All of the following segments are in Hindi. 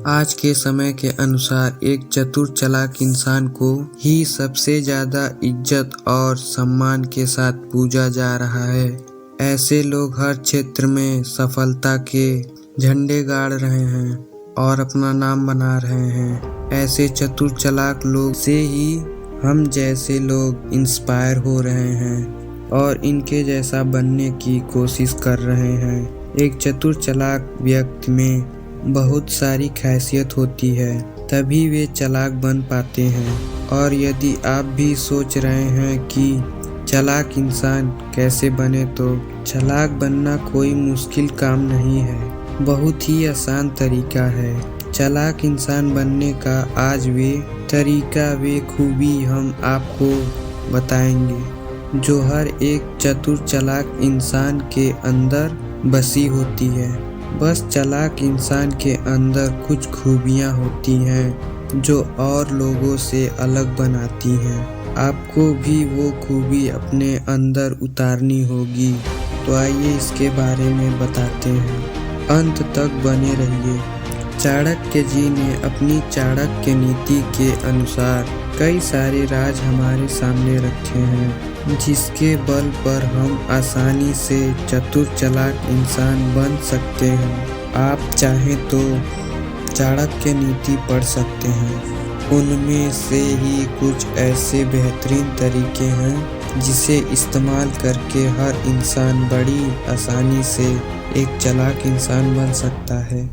आज के समय के अनुसार एक चतुर चालाक इंसान को ही सबसे ज्यादा इज्जत और सम्मान के साथ पूजा जा रहा है। ऐसे लोग हर क्षेत्र में सफलता के झंडे गाड़ रहे हैं और अपना नाम बना रहे हैं। ऐसे चतुर चालाक लोग से ही हम जैसे लोग इंस्पायर हो रहे हैं और इनके जैसा बनने की कोशिश कर रहे हैं। एक चतुर चालाक व्यक्ति में बहुत सारी खासियत होती है, तभी वे चालाक बन पाते हैं। और यदि आप भी सोच रहे हैं कि चालाक इंसान कैसे बने, तो चालाक बनना कोई मुश्किल काम नहीं है, बहुत ही आसान तरीका है। चालाक इंसान बनने का आज वे तरीका, वे खूबी हम आपको बताएंगे जो हर एक चतुर चालाक इंसान के अंदर बसी होती है। बस चालाक इंसान के अंदर कुछ खूबियाँ होती हैं जो और लोगों से अलग बनाती हैं। आपको भी वो खूबी अपने अंदर उतारनी होगी, तो आइए इसके बारे में बताते हैं। अंत तक बने रहिए। चाणक्य जी ने अपनी चाणक्य नीति के अनुसार कई सारे राज हमारे सामने रखे हैं, जिसके बल पर हम आसानी से चतुर चालाक इंसान बन सकते हैं। आप चाहें तो चाणक्य नीति पढ़ सकते हैं। उनमें से ही कुछ ऐसे बेहतरीन तरीके हैं जिसे इस्तेमाल करके हर इंसान बड़ी आसानी से एक चालाक इंसान बन सकता है।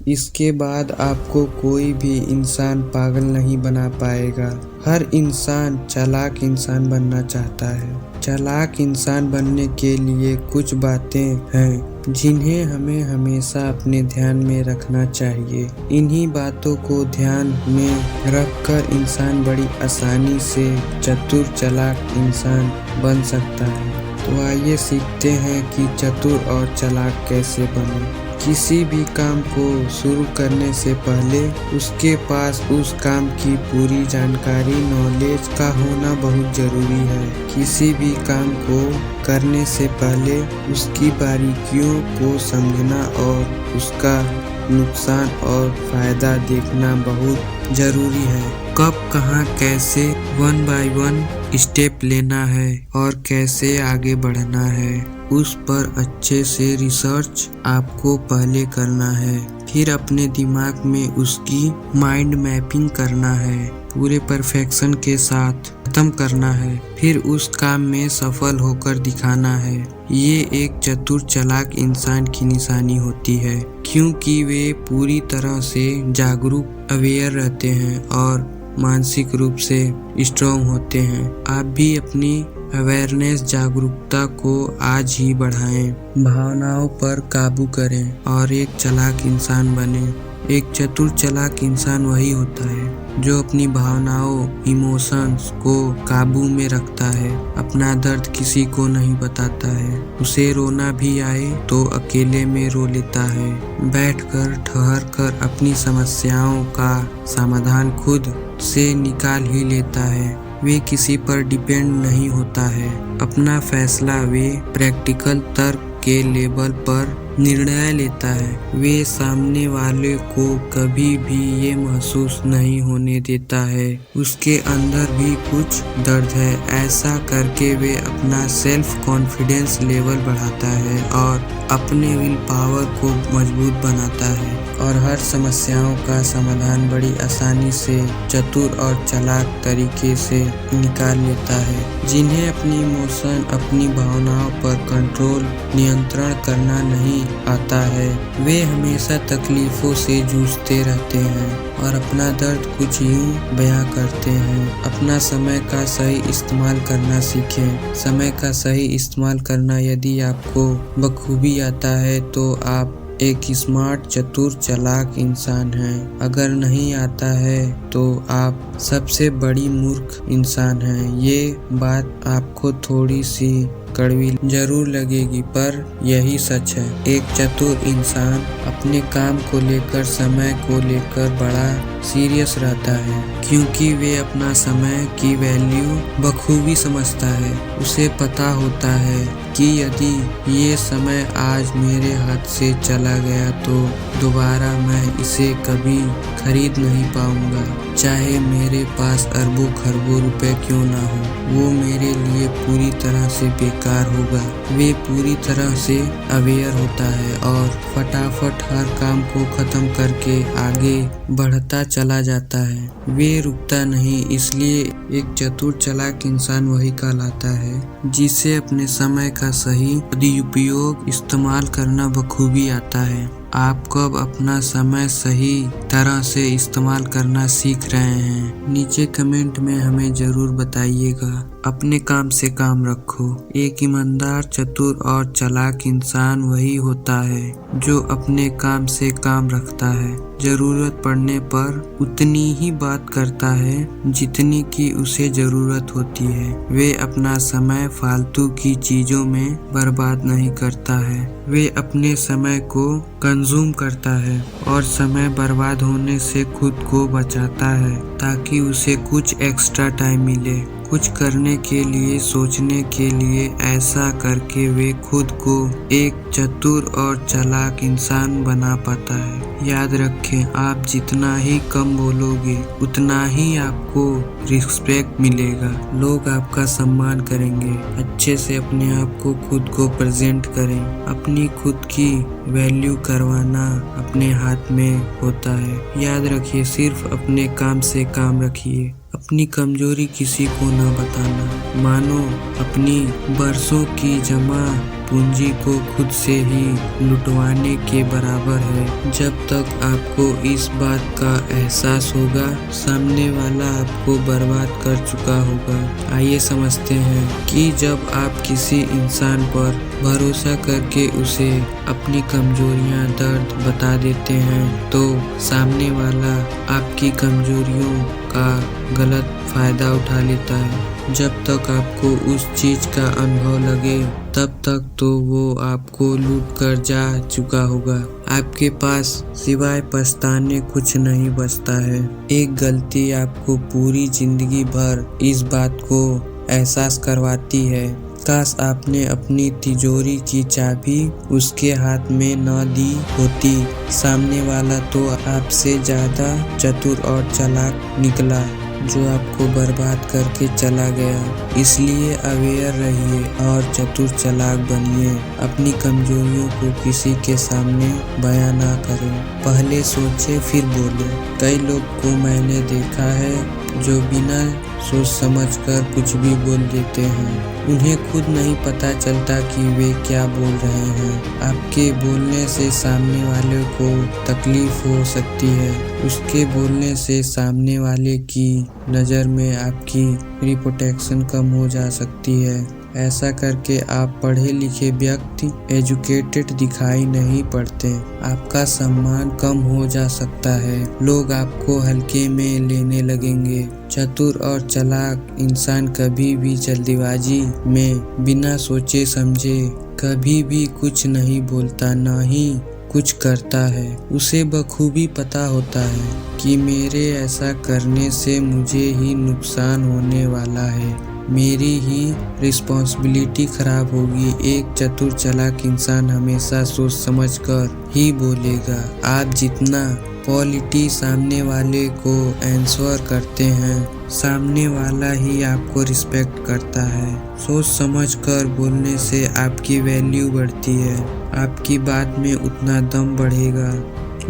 इसके बाद आपको कोई भी इंसान पागल नहीं बना पाएगा। हर इंसान चालाक इंसान बनना चाहता है। चालाक इंसान बनने के लिए कुछ बातें हैं जिन्हें हमें हमेशा अपने ध्यान में रखना चाहिए। इन्हीं बातों को ध्यान में रखकर इंसान बड़ी आसानी से चतुर चालाक इंसान बन सकता है। तो आइए सीखते हैं कि चतुर और चालाक कैसे बने। किसी भी काम को शुरू करने से पहले उसके पास उस काम की पूरी जानकारी, नॉलेज का होना बहुत जरूरी है। किसी भी काम को करने से पहले उसकी बारीकियों को समझना और उसका नुकसान और फायदा देखना बहुत जरूरी है। कब, कहाँ, कैसे 1 बाय 1 स्टेप लेना है और कैसे आगे बढ़ना है, उस पर अच्छे से रिसर्च आपको पहले करना है। फिर अपने दिमाग में उसकी माइंड मैपिंग करना है, पूरे परफेक्शन के साथ खत्म करना है। फिर उस काम में सफल होकर दिखाना है। ये एक चतुर चालाक इंसान की निशानी होती है, क्योंकि वे पूरी तरह से जागरूक, अवेयर रहते हैं और मानसिक रूप से स्ट्रॉन्ग होते हैं। आप भी अपनी अवेयरनेस, जागरूकता को आज ही बढ़ाएं, भावनाओं पर काबू करें और एक चालाक इंसान बने। एक चतुर चालाक इंसान वही होता है जो अपनी भावनाओं, इमोशंस को काबू में रखता है, अपना दर्द किसी को नहीं बताता है। उसे रोना भी आए तो अकेले में रो लेता है, बैठकर ठहर कर अपनी समस्याओं का समाधान खुद से निकाल ही लेता है। वे किसी पर डिपेंड नहीं होता है। अपना फैसला वे प्रैक्टिकल तर्क के लेवल पर निर्णय लेता है। वे सामने वाले को कभी भी ये महसूस नहीं होने देता है उसके अंदर भी कुछ दर्द है। ऐसा करके वे अपना सेल्फ कॉन्फिडेंस लेवल बढ़ाता है और अपने विल पावर को मजबूत बनाता है और हर समस्याओं का समाधान बड़ी आसानी से चतुर और चालाक तरीके से निकाल लेता है। जिन्हें अपनी इमोशन, अपनी भावनाओं पर कंट्रोल, नियंत्रण करना नहीं आता है, वे हमेशा तकलीफों से जूझते रहते हैं और अपना दर्द कुछ यूं बयां करते हैं। अपना समय का सही इस्तेमाल करना सीखें। समय का सही इस्तेमाल करना यदि आपको बखूबी आता है तो आप एक स्मार्ट, चतुर, चालाक इंसान हैं। अगर नहीं आता है तो आप सबसे बड़ी मूर्ख इंसान हैं। ये बात आपको थोड़ी सी कड़वी जरूर लगेगी, पर यही सच है। एक चतुर इंसान अपने काम को लेकर, समय को लेकर बड़ा सीरियस रहता है, क्योंकि वे अपना समय की वैल्यू बखूबी समझता है। उसे पता होता है कि यदि ये समय आज मेरे हाथ से चला गया तो दोबारा मैं इसे कभी खरीद नहीं पाऊंगा। चाहे मेरे पास अरबों खरबों रुपए क्यों ना हो, वो मेरे लिए पूरी तरह से बेकार होगा। वे पूरी तरह से अवेयर होता है और फटाफट हर काम को खत्म करके आगे बढ़ता चला जाता है। वे रुकता नहीं। इसलिए एक चतुर चालाक इंसान वही कहलाता है जिसे अपने समय का सही सदुपयोग इस्तेमाल करना बखूबी आता है। आप कब अपना समय सही तरह से इस्तेमाल करना सीख रहे हैं, नीचे कमेंट में हमें जरूर बताइएगा। अपने काम से काम रखो। एक ईमानदार, चतुर और चालाक इंसान वही होता है जो अपने काम से काम रखता है, जरूरत पड़ने पर उतनी ही बात करता है जितनी की उसे जरूरत होती है। वे अपना समय फालतू की चीजों में बर्बाद नहीं करता है। वे अपने समय को कंज्यूम करता है और समय बर्बाद होने से खुद को बचाता है ताकि उसे कुछ एक्स्ट्रा टाइम मिले कुछ करने के लिए, सोचने के लिए। ऐसा करके वे खुद को एक चतुर और चालाक इंसान बना पाता है। याद रखें, आप जितना ही कम बोलोगे उतना ही आपको रिस्पेक्ट मिलेगा। लोग आपका सम्मान करेंगे। अच्छे से अपने आप को खुद को प्रेजेंट करें। अपनी खुद की वैल्यू करवाना अपने हाथ में होता है। याद रखिए, सिर्फ अपने काम से काम रखिए। अपनी कमजोरी किसी को न बताना। मानो अपनी बरसों की जमा पूंजी को खुद से ही लुटवाने के बराबर है। जब तक आपको इस बात का एहसास होगा, सामने वाला आपको बर्बाद कर चुका होगा। आइए समझते हैं कि जब आप किसी इंसान पर भरोसा करके उसे अपनी कमजोरियां, दर्द बता देते हैं तो सामने वाला आपकी कमजोरियों का गलत फायदा उठा लेता है। जब तक आपको उस चीज का अनुभव लगे तब तक तो वो आपको लूट कर जा चुका होगा। आपके पास सिवाय पछताने कुछ नहीं बचता है। एक गलती आपको पूरी जिंदगी भर इस बात को एहसास करवाती है। काश आपने अपनी तिजोरी की चाबी उसके हाथ में न दी होती। सामने वाला तो आपसे ज्यादा चतुर और चालाक निकला जो आपको बर्बाद करके चला गया। इसलिए अवेयर रहिए और चतुर चालाक बनिए। अपनी कमजोरियों को किसी के सामने बयां ना करें। पहले सोचे फिर बोले। कई लोग को मैंने देखा है जो बिना सोच समझ कर कुछ भी बोल देते हैं। उन्हें खुद नहीं पता चलता कि वे क्या बोल रहे हैं। आपके बोलने से सामने वाले को तकलीफ हो सकती है। उसके बोलने से सामने वाले की नज़र में आपकी रिपुटेशन कम हो जा सकती है। ऐसा करके आप पढ़े लिखे व्यक्ति एजुकेटेड दिखाई नहीं पड़ते। आपका सम्मान कम हो जा सकता है। लोग आपको हल्के में लेने लगेंगे। चतुर और चालाक इंसान कभी भी जल्दीबाजी में बिना सोचे समझे कभी भी कुछ नहीं बोलता, ना ही कुछ करता है। उसे बखूबी पता होता है कि मेरे ऐसा करने से मुझे ही नुकसान होने वाला है, मेरी ही रिस्पॉन्सिबिलिटी खराब होगी। एक चतुर चालाक इंसान हमेशा सोच समझ कर ही बोलेगा। आप जितना पॉलिटी सामने वाले को आंसर करते हैं, सामने वाला ही आपको रिस्पेक्ट करता है। सोच समझ कर बोलने से आपकी वैल्यू बढ़ती है। आपकी बात में उतना दम बढ़ेगा।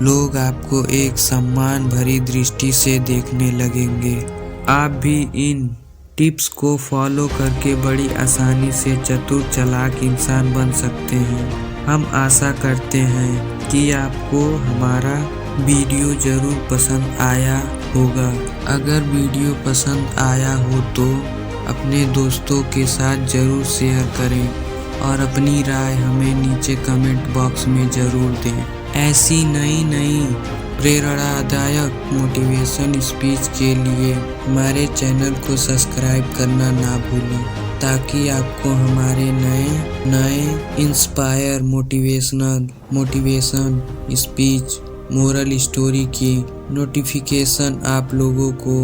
लोग आपको एक सम्मान भरी दृष्टि से देखने लगेंगे। आप भी इन टिप्स को फॉलो करके बड़ी आसानी से चतुर चालाक इंसान बन सकते हैं। हम आशा करते हैं कि आपको हमारा वीडियो जरूर पसंद आया होगा। अगर वीडियो पसंद आया हो तो अपने दोस्तों के साथ जरूर शेयर करें और अपनी राय हमें नीचे कमेंट बॉक्स में जरूर दें। ऐसी नई प्रेरणादायक मोटिवेशन स्पीच के लिए हमारे चैनल को सब्सक्राइब करना ना भूलें, ताकि आपको हमारे नए inspire motivation speech, moral story की नोटिफिकेशन आप लोगों को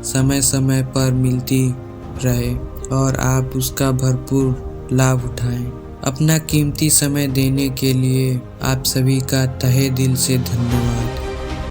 समय समय पर मिलती रहे और आप उसका भरपूर लाभ उठाएं। अपना कीमती समय देने के लिए आप सभी का तहे दिल से धन्यवाद।